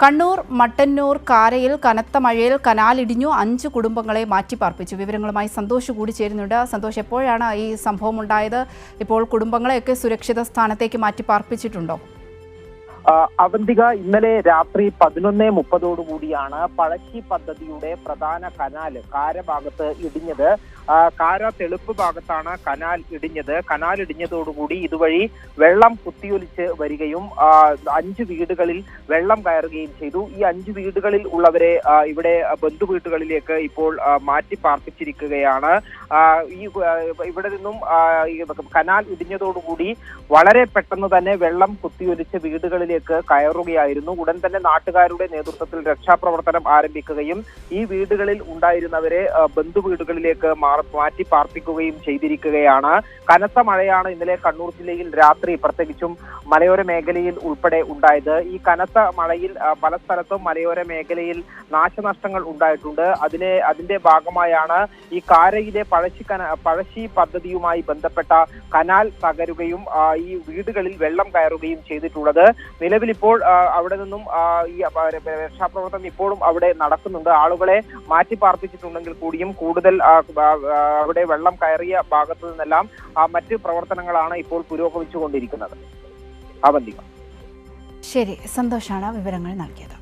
കണ്ണൂർ മട്ടന്നൂർ കാരയിൽ കനത്ത മഴയിൽ കനാലിടിഞ്ഞു 5 കുടുംബങ്ങളെ മാറ്റിപ്പാർപ്പിച്ചു. വിവരങ്ങളുമായി സന്തോഷ് കൂടി ചേരുന്നുണ്ട്. സന്തോഷ്, എപ്പോഴാണ് ഈ സംഭവം ഉണ്ടായത്? ഇപ്പോൾ കുടുംബങ്ങളെയൊക്കെ സുരക്ഷിത സ്ഥാനത്തേക്ക് മാറ്റിപ്പാർപ്പിച്ചിട്ടുണ്ടോ? അവന്തിക, ഇന്നലെ രാത്രി 11:30 കൂടിയാണ് പഴശ്ശി പദ്ധതിയുടെ പ്രധാന കനാല് കാരഭാഗത്ത് ഇടിഞ്ഞത്. കാര തെളുപ്പ് ഭാഗത്താണ് കനാൽ ഇടിഞ്ഞത്. കനാൽ ഇടിഞ്ഞതോടുകൂടി ഇതുവഴി വെള്ളം കുത്തിയൊലിച്ച് വരികയും 5 വീടുകളിൽ വെള്ളം കയറുകയും ചെയ്തു. ഈ 5 വീടുകളിൽ ഉള്ളവരെ ഇവിടെ ബന്ധുവീട്ടുകളിലേക്ക് ഇപ്പോൾ മാറ്റി പാർപ്പിച്ചിരിക്കുകയാണ്. ഇവിടെ നിന്നും കനാൽ ഇടിഞ്ഞതോടുകൂടി വളരെ പെട്ടെന്ന് തന്നെ വെള്ളം കുത്തിയൊലിച്ച് വീടുകളിലേക്ക് കയറുകയായിരുന്നു. ഉടൻ തന്നെ നാട്ടുകാരുടെ നേതൃത്വത്തിൽ രക്ഷാപ്രവർത്തനം ആരംഭിക്കുകയും ഈ വീടുകളിൽ ഉണ്ടായിരുന്നവരെ ബന്ധുവീടുകളിലേക്ക് മാറ്റി പാർപ്പിക്കുകയും ചെയ്തിരിക്കുകയാണ്. കനത്ത മഴയാണ് ഇന്നലെ കണ്ണൂർ ജില്ലയിൽ രാത്രി പ്രത്യേകിച്ചും മലയോര മേഖലയിൽ ഉൾപ്പെടെ ഉണ്ടായത്. ഈ കനത്ത മഴയിൽ പല സ്ഥലത്തും മലയോര മേഖലയിൽ നാശനഷ്ടങ്ങൾ ഉണ്ടായിട്ടുണ്ട്. അതിന്റെ ഭാഗമായാണ് ഈ കാരയിലെ പഴശ്ശി പദ്ധതിയുമായി ബന്ധപ്പെട്ട കനാൽ തകരുകയും ഈ വീടുകളിൽ വെള്ളം കയറുകയും ചെയ്തിട്ടുള്ളത്. നിലവിലിപ്പോൾ അവിടെ നിന്നും ഈ രക്ഷാപ്രവർത്തനം ഇപ്പോഴും അവിടെ നടക്കുന്നുണ്ട്. ആളുകളെ മാറ്റി പാർപ്പിച്ചിട്ടുണ്ടെങ്കിൽ കൂടിയും കൂടുതൽ അവിടെ വെള്ളം കയറിയ ഭാഗത്തു നിന്നെല്ലാം മറ്റ് പ്രവർത്തനങ്ങളാണ് ഇപ്പോൾ പുരോഗമിച്ചുകൊണ്ടിരിക്കുന്നത്. അവന്തിക. ശരി, സന്തോഷാണ് വിവരങ്ങൾ നൽകിയത്.